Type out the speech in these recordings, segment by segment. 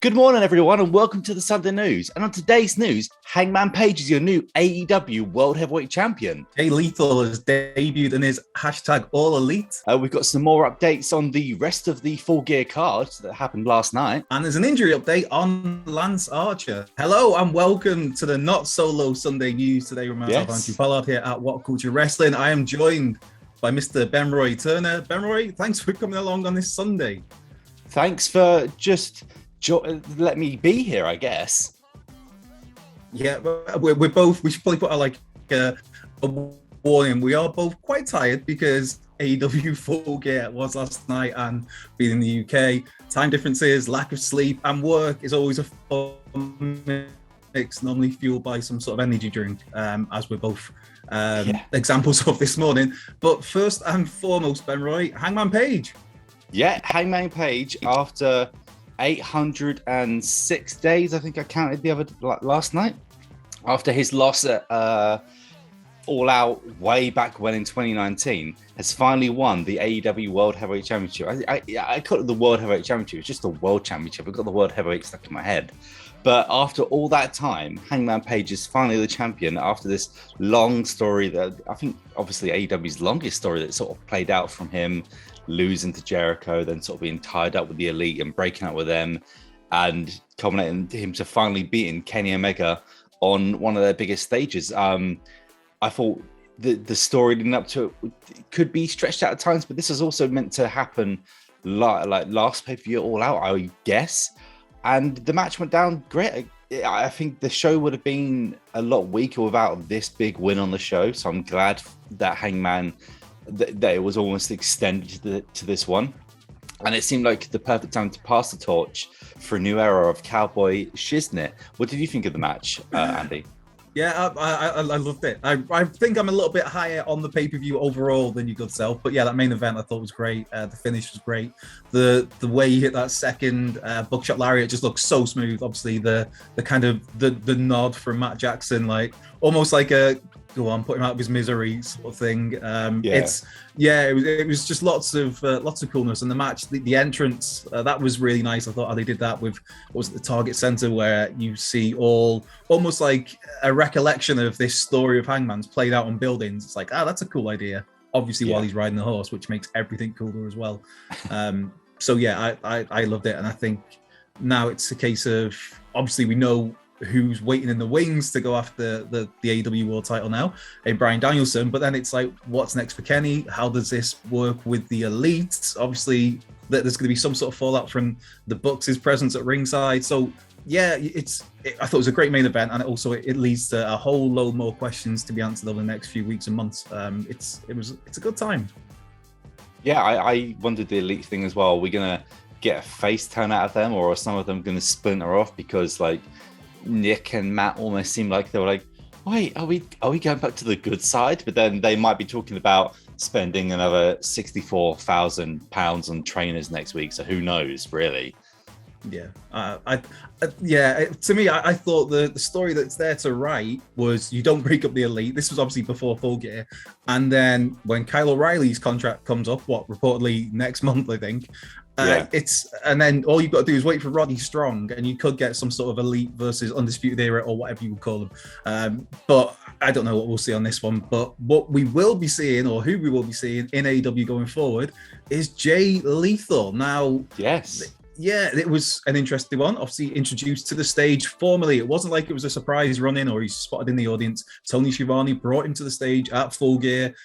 Good morning, everyone, and welcome to the Sunday News. And on today's news, Hangman Page is your new AEW World Heavyweight Champion. Jay Lethal has debuted in his hashtag All Elite. We've got some more updates on the rest of the Full Gear card that happened last night. And there's an injury update on Lance Archer. Hello and welcome to the Not Solo Sunday News today. With myself, Andrew Pollard here at WhatCulture Wrestling. I am joined by Mr. Benroy Turner. Benroy, thanks for coming along on this Sunday. Thanks for just let me be here, I guess. Yeah, we're both. We should probably put a warning. We are both quite tired because AEW Full Gear was last night, and being in the UK, time differences, lack of sleep, and work is always a fun mix. Normally fueled by some sort of energy drink, as we're both examples of this morning. But first and foremost, Benroy, Hangman Page. Yeah, Hangman Page after 806 days, I think I counted last night, after his loss at All Out way back when in 2019, has finally won the AEW World Heavyweight Championship. I call it the World Heavyweight Championship. It's just the World Championship. I've got the World Heavyweight stuck in my head. But after all that time, Hangman Page is finally the champion after this long story that I think obviously AEW's longest story that sort of played out from him losing to Jericho, then sort of being tied up with the Elite and breaking up with them, and culminating him to finally beating Kenny Omega on one of their biggest stages. I thought the story leading up to it could be stretched out at times, but this was also meant to happen like last pay-per-view All Out, I guess. And the match went down great. I think the show would have been a lot weaker without this big win on the show. So I'm glad that Hangman, that it was almost extended to this one. And it seemed like the perfect time to pass the torch for a new era of Cowboy Shiznit. What did you think of the match, Andy? Yeah, I loved it. I think I'm a little bit higher on the pay-per-view overall than your good self. But yeah, that main event I thought was great. The finish was great. The way he hit that second buckshot lariat just looked so smooth. Obviously, the kind of the nod from Matt Jackson, like almost like a go on, put him out of his misery sort of thing. It was just lots of coolness. And the match, the entrance, that was really nice. I thought how they did that with what was it, the Target Center, where you see almost like a recollection of this story of Hangman's played out on buildings. It's like, that's a cool idea. Obviously, while he's riding the horse, which makes everything cooler as well. So yeah, I loved it, and I think now it's a case of obviously we know who's waiting in the wings to go after the AEW World title now, Bryan Danielson. But then it's like, what's next for Kenny? How does this work with the Elite? Obviously, there's going to be some sort of fallout from the Bucks' presence at ringside. So yeah, I thought it was a great main event, and it leads to a whole load more questions to be answered over the next few weeks and months. It's a good time. Yeah, I wondered the Elite thing as well. Are we gonna get a face turn out of them, or are some of them gonna splinter off? Because like Nick and Matt almost seemed like they were like, wait, are we going back to the good side? But then they might be talking about spending another £64,000 on trainers next week. So who knows, really? Yeah, to me, I thought the story that's there to write was you don't break up the Elite. This was obviously before Full Gear, and then when Kyle O'Reilly's contract comes up, reportedly next month, I think. And then all you've got to do is wait for Roddy Strong, and you could get some sort of Elite versus Undisputed Era or whatever you would call them. But I don't know what we'll see on this one. But what we will be seeing, or who we will be seeing in AEW going forward, is Jay Lethal. Now, yes. Yeah, it was an interesting one. Obviously introduced to the stage formally. It wasn't like it was a surprise run-in or he's spotted in the audience. Tony Schiavone brought him to the stage at Full Gear.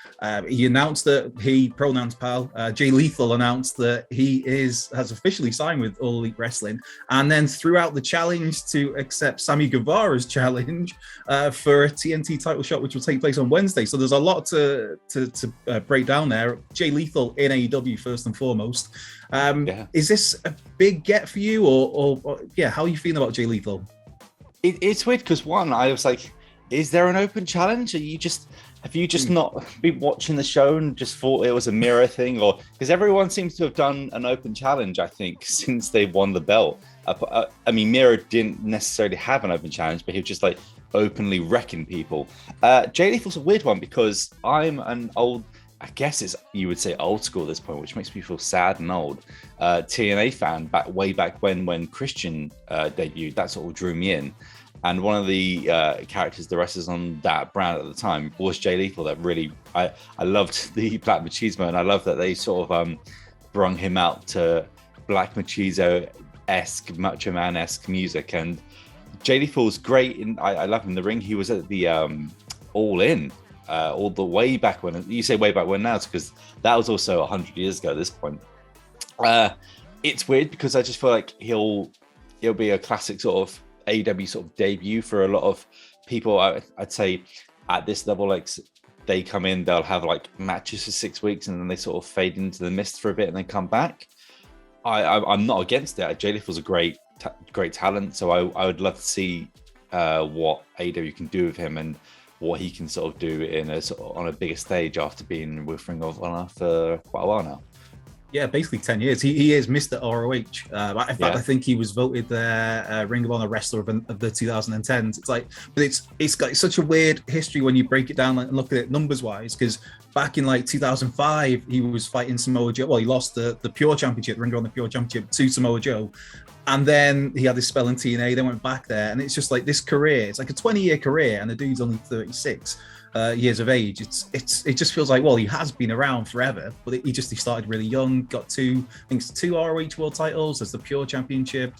He announced that pronouns pal, Jay Lethal announced that he has officially signed with All Elite Wrestling, and then threw out the challenge to accept Sammy Guevara's challenge for a TNT title shot, which will take place on Wednesday. So there's a lot to break down there. Jay Lethal in AEW first and foremost. Is this a big get for you, or how are you feeling about Jay Lethal? It's weird because one, I was like, is there an open challenge? Have you just not been watching the show and just thought it was a mirror thing? Or because everyone seems to have done an open challenge, I think, since they won the belt. I mean, Miro didn't necessarily have an open challenge, but he was just like openly wrecking people. Jay Lethal's a weird one because I'm an old I guess you would say old school at this point, which makes me feel sad and old. TNA fan way back when Christian debuted, that sort of drew me in. And one of the characters, the wrestlers on that brand at the time, was Jay Lethal. That really, I loved the Black Machismo, and I love that they sort of brung him out to Black Machismo-esque, Macho Man-esque music. And Jay Lethal's great. I love him in the ring. He was at the All In. All the way back when, you say way back when now, it's because that was also 100 years ago at this point. It's weird because I just feel like he'll be a classic sort of AEW sort of debut for a lot of people. I'd say at this level, like they come in, they'll have like matches for 6 weeks and then they sort of fade into the mist for a bit and then come back. I'm not against it. Jay Lethal's a great talent, so I would love to see what AEW can do with him and what he can sort of do on a bigger stage after being with Ring of Honor for quite a while now. Yeah, basically 10 years. He is Mr. ROH. In fact, I think he was voted the Ring of Honor Wrestler of the 2010s. It's like, but it's got such a weird history when you break it down and look at it numbers-wise, because back in like 2005, he was fighting Samoa Joe. Well, he lost the Pure Championship, the Ring of Honor Pure Championship to Samoa Joe. And then he had this spell in TNA, then went back there. And it's just like this career, it's like a 20-year career, and the dude's only 36 years of age. It just feels like, well, he has been around forever, but he started really young, got two ROH world titles. There's the Pure Championship.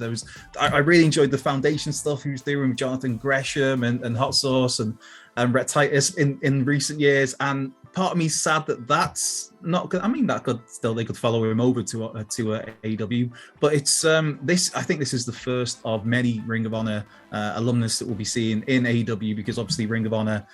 I really enjoyed the Foundation stuff he was doing with Jonathan Gresham and Hot Sauce and Rhett Titus in recent years. And part of me is sad that that's not good. I mean, they could follow him over to AEW, but it's I think this is the first of many Ring of Honor alumnus that we'll be seeing in AEW, because obviously Ring of Honor,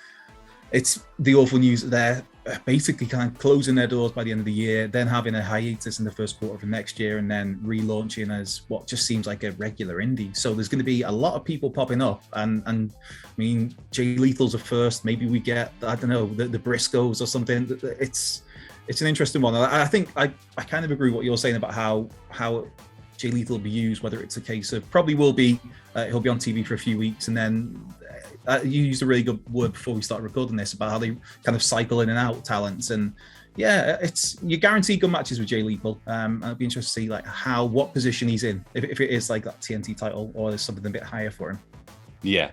it's the awful news that they're basically kind of closing their doors by the end of the year, then having a hiatus in the first quarter of next year, and then relaunching as what just seems like a regular indie. So there's going to be a lot of people popping up, and I mean, Jay Lethal's a first. Maybe we get, I don't know, the Briscoes or something. It's an interesting one. I think I kind of agree with what you're saying about how Jay Lethal will be used, whether it's a case of probably will be he'll be on TV for a few weeks, and then you used a really good word before we started recording this about how they kind of cycle in and out talents. And yeah, you guarantee good matches with Jay Lethal. I'd be interested to see like what position he's in, if it is like that TNT title or there's something a bit higher for him. Yeah.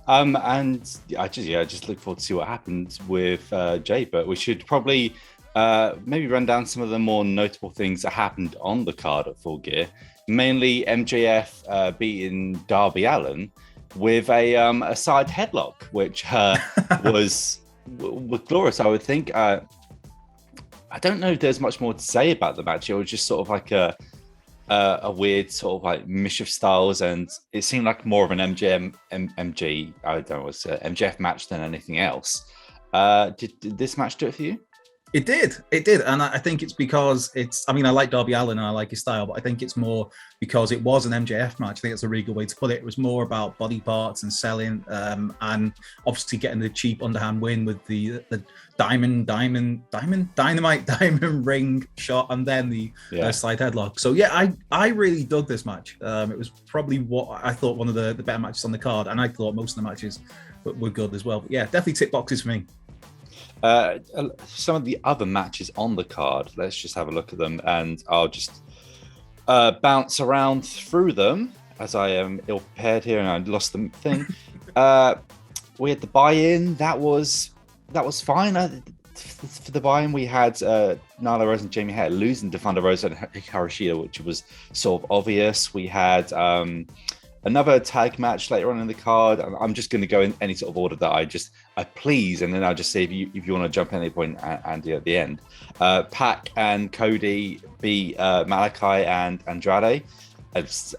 And I just look forward to see what happens with Jay, but we should probably maybe run down some of the more notable things that happened on the card at Full Gear. Mainly MJF beating Darby Allin with a side headlock, which was glorious, I would think. I don't know if there's much more to say about the match. It was just sort of like a weird sort of like mish of styles, and it seemed like more of an MJF match than anything else. Did this match do it for you? It did. And I think it's because I like Darby Allin and I like his style, but I think it's more because it was an MJF match. I think that's a really good way to put it. It was more about body parts and selling, and obviously getting the cheap underhand win with the dynamite diamond ring shot and then the side headlock. So yeah, I really dug this match. It was probably what I thought one of the better matches on the card, and I thought most of the matches were good as well. But yeah, definitely tick boxes for me. Some of the other matches on the card, let's just have a look at them, and I'll just bounce around through them as I am ill prepared here and I lost the thing. We had the buy-in. That was fine. For the buy-in, we had Nyla Rose and Jamie Hayter losing to Thunder Rosa and Hikaru Shida, which was sort of obvious. We had another tag match later on in the card. I'm just going to go in any sort of order that I please, and then I'll just say if you want to jump at any point, Andy, at the end. Pac and Cody beat Malachi and Andrade.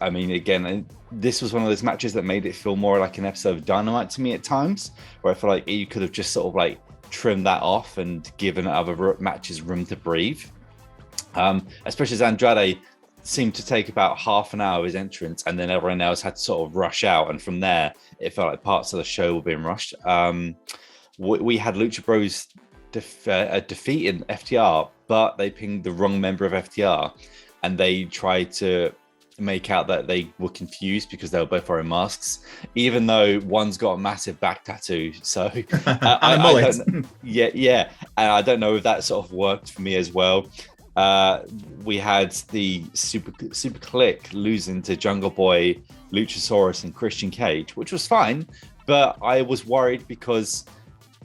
I mean, again, this was one of those matches that made it feel more like an episode of Dynamite to me at times, where I feel like you could have just sort of like trimmed that off and given other matches room to breathe. Especially as Andrade seemed to take about half an hour of his entrance, and then everyone else had to sort of rush out, and from there it felt like parts of the show were being rushed. We had Lucha Bros defeating FTR, but they pinged the wrong member of FTR, and they tried to make out that they were confused because they were both wearing masks, even though one's got a massive back tattoo. So And a I mullet. don't, yeah, and I don't know if that sort of worked for me as well. We had the super click losing to Jungle Boy, Luchasaurus, and Christian Cage, which was fine, but I was worried because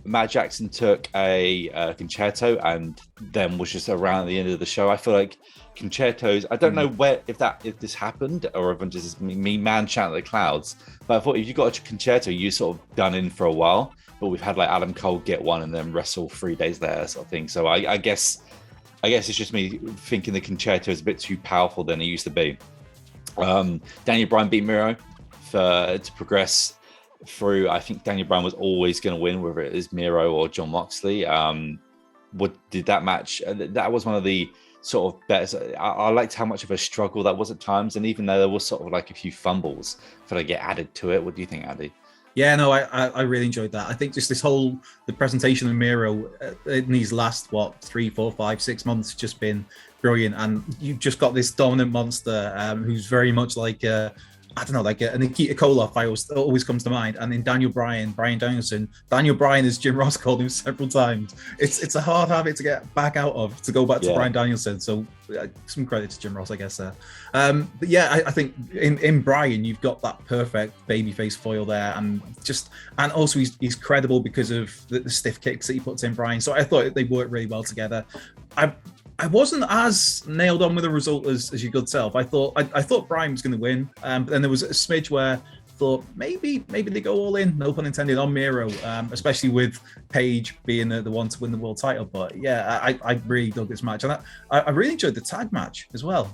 Matt Jackson took a concerto and then was just around at the end of the show. I feel like concertos, I don't know if this happened or if I'm just me man chanting at the clouds, but I thought if you got a concerto, you sort of done in for a while. But we've had like Adam Cole get one and then wrestle 3 days later, sort of thing. So I guess it's just me thinking the concerto is a bit too powerful than it used to be. Daniel Bryan beat Miro to progress through. I think Daniel Bryan was always going to win, whether it is Miro or Jon Moxley. Did that match? That was one of the sort of bets. I liked how much of a struggle that was at times, and even though there was sort of like a few fumbles, for to get added to it. What do you think, Andy? Yeah, no, I really enjoyed that. I think just the presentation of Miro in these last 3, 4, 5, 6 months just been brilliant, and you've just got this dominant monster who's very much like I don't know, like a Nikita Koloff, always comes to mind. And in Bryan Danielson, Daniel Bryan, as Jim Ross called him several times. It's a hard habit to get back out of, to go back to Bryan Danielson. So some credit to Jim Ross, I guess. But yeah, I think in Bryan, you've got that perfect babyface foil there, and also he's credible because of the stiff kicks that he puts in Bryan. So I thought they worked really well together. I wasn't as nailed on with the result as your good self. I thought Bryan was going to win, but then there was a smidge where I thought maybe they go all in, no pun intended, on Miro, especially with Paige being the one to win the world title. But yeah, I really dug this match, and I really enjoyed the tag match as well.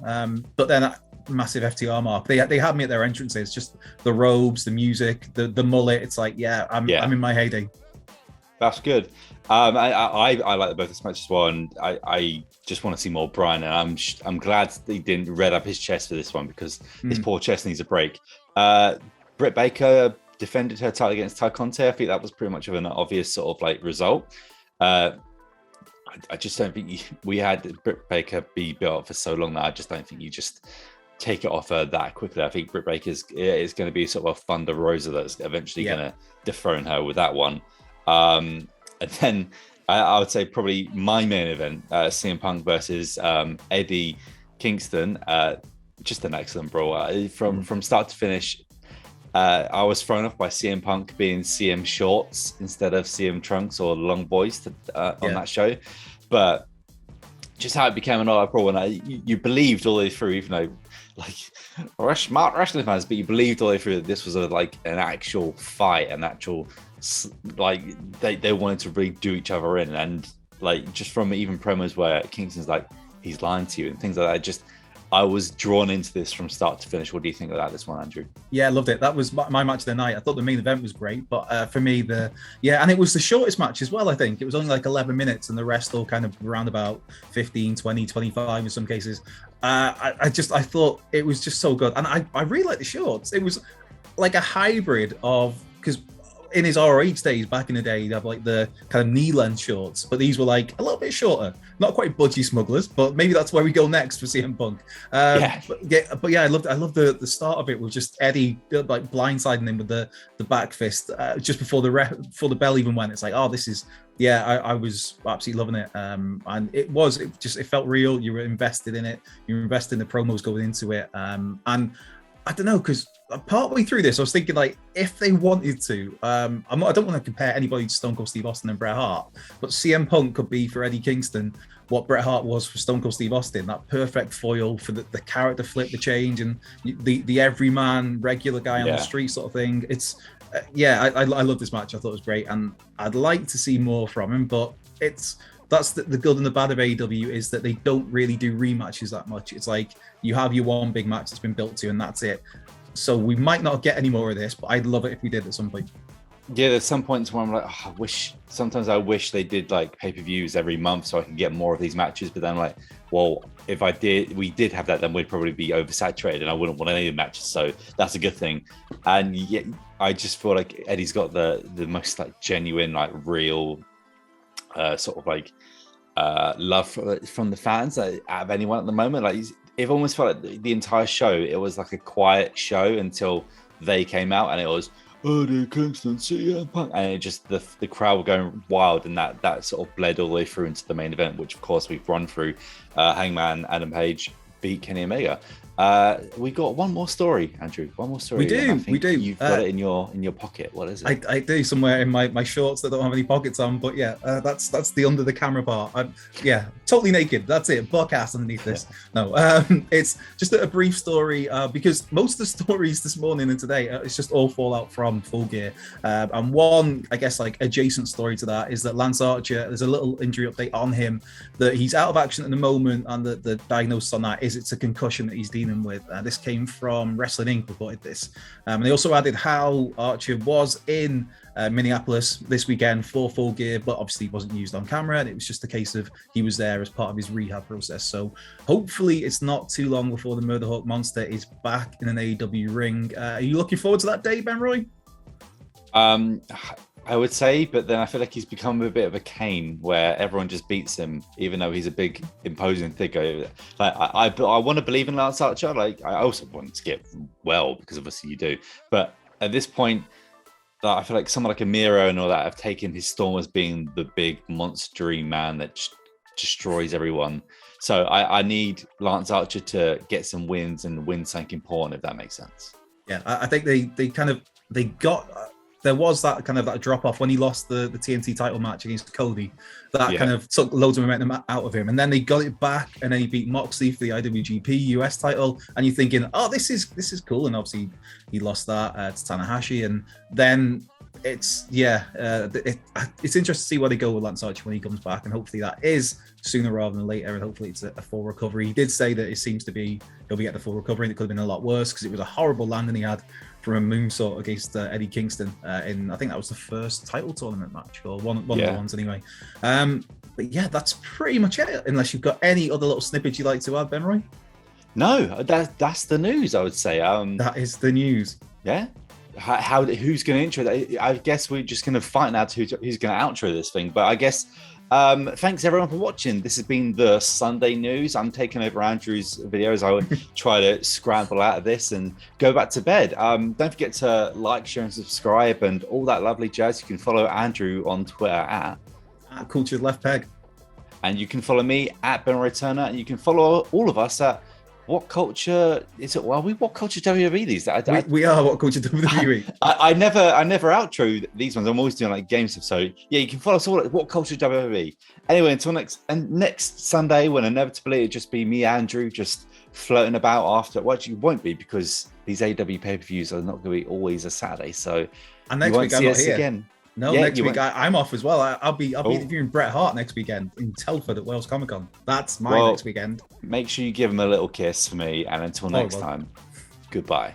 But then massive FTR mark. They had me at their entrances, just the robes, the music, the mullet. It's like, I'm in my heyday. That's good. I like both this match as well, and I just want to see more Bryan, and I'm glad he didn't red up his chest for this one, because his poor chest needs a break. Britt Baker defended her title against Ty Conte. I think that was pretty much of an obvious sort of like result. I just don't think we had Britt Baker be built up for so long that I just don't think you just take it off her that quickly. I think Britt Baker is going to be sort of a Thunder Rosa that's eventually going to dethrone her with that one. And then I would say probably my main event, CM Punk versus Eddie Kingston. Just an excellent brawl from start to finish. I was thrown off by CM Punk being CM Shorts instead of CM Trunks or Long Boys on that show, but just how it became an all-out brawl, and you believed all the way through, even though like we're smart wrestling fans, but you believed all the way through that this was like an actual fight, an actual, like they wanted to really do each other in, and like just from even promos where Kingston's like he's lying to you and things like that, I was drawn into this from start to finish. What do you think about this one, Andrew? Yeah, I loved it. That was my match of the night. I thought the main event was great, but for me, and it was the shortest match as well. I think it was only like 11 minutes, and the rest all kind of around about 15, 20, 25 in some cases. I thought it was just so good, and I really like the shorts. It was like a hybrid of, because in his ROH days back in the day, he'd have like the kind of knee-length shorts, but these were like a little bit shorter. Not quite budgie smugglers, but maybe that's where we go next for CM Punk. But I loved the start of it with just Eddie like blindsiding him with the back fist just before the bell even went. It's like, oh, this is I was absolutely loving it. And it felt real. You were invested in it. You were invested in the promos going into it. And I don't know, because partway through this, I was thinking, like, if they wanted to, I don't want to compare anybody to Stone Cold Steve Austin and Bret Hart, but CM Punk could be for Eddie Kingston what Bret Hart was for Stone Cold Steve Austin, that perfect foil for the character flip, the change, and the everyman, regular guy on the street sort of thing. It's, I love this match. I thought it was great, and I'd like to see more from him, but that's the good and the bad of AEW, is that they don't really do rematches that much. It's like you have your one big match that's been built to, and that's it. So we might not get any more of this, but I'd love it if we did at some point. Yeah, there's some points where I'm like, I wish they did like pay-per-views every month so I can get more of these matches. But then I'm like, well, if we did have that, then we'd probably be oversaturated, and I wouldn't want any of the matches. So that's a good thing. And yet, I just feel like Eddie's got the most like genuine, like real, sort of like love from the fans out of anyone at the moment. Like it almost felt like the entire show, it was like a quiet show until they came out, and it was, oh, the Kingston CM Punk, and it just the crowd were going wild, and that sort of bled all the way through into the main event, which of course we've run through. Hangman Adam Page beat Kenny Omega. We got one more story, Andrew. One more story. We do. You've got it in your pocket. What is it? I do, somewhere in my shorts that don't have any pockets on. But yeah, that's the under the camera part. Totally naked. That's it. Buck ass underneath this. No, it's just a brief story because most of the stories this morning and today, it's just all fallout from Full Gear. And one, I guess, like adjacent story to that is that Lance Archer, there's a little injury update on him, that he's out of action at the moment, and the diagnosis on that is it's a concussion that he's dealing with. This came from Wrestling Inc. reported this. And they also added how Archer was in Minneapolis this weekend for Full Gear, but obviously wasn't used on camera, and it was just a case of he was there as part of his rehab process. So hopefully it's not too long before the Murderhawk Monster is back in an AEW ring. Are you looking forward to that day, Ben Roy? I would say, but then I feel like he's become a bit of a Kane, where everyone just beats him, even though he's a big, imposing figure. Like I want to believe in Lance Archer. Like I also want to get well, because obviously you do. But at this point, I feel like someone like a Miro and all that have taken his storm as being the big monstery man that destroys everyone. So I need Lance Archer to get some wins and win something important, if that makes sense. Yeah, I think they got. There was that kind of that drop off when he lost the TNT title match against Cody. That kind of took loads of momentum out of him, and then they got it back, and then he beat Moxley for the IWGP US title. And you're thinking, oh, this is cool. And obviously he lost that to Tanahashi, and then it's interesting to see where they go with Lance Archer when he comes back, and hopefully that is sooner rather than later, and hopefully it's a full recovery. He did say that it seems to be he'll be getting the full recovery, and it could have been a lot worse because it was a horrible landing he had from a moonsault against Eddie Kingston in, I think that was the first title tournament match, or one of the ones anyway. But yeah, that's pretty much it, unless you've got any other little snippets you'd like to add, Ben Roy? No, that's the news, I would say. That is the news. Yeah. Who's going to intro that? I guess we're just going to find out who's going to outro this thing. But I guess thanks everyone for watching. This has been the Sunday news. I'm taking over Andrew's videos. I would try to scramble out of this and go back to bed. Don't forget to like, share, and subscribe, and all that lovely jazz. You can follow Andrew on Twitter at Cultured Left Peg, and you can follow me at Ben Roy Turner, and you can follow all of us at What Culture is it? Well, we What Culture WWE these days. We are What Culture WWE. I never outro these ones. I'm always doing like game stuff. So yeah, you can follow us all at What Culture WWE. Anyway, until next Sunday, when inevitably it'll just be me, Andrew, just floating about after. Well, actually, it won't be, because these AEW pay-per-views are not going to be always a Saturday. So and next week I'm not here again. No, yeah, next week I'm off as well. I'll be interviewing Bret Hart next weekend in Telford at Wales Comic Con. That's my next weekend. Make sure you give him a little kiss for me, and until next time, goodbye.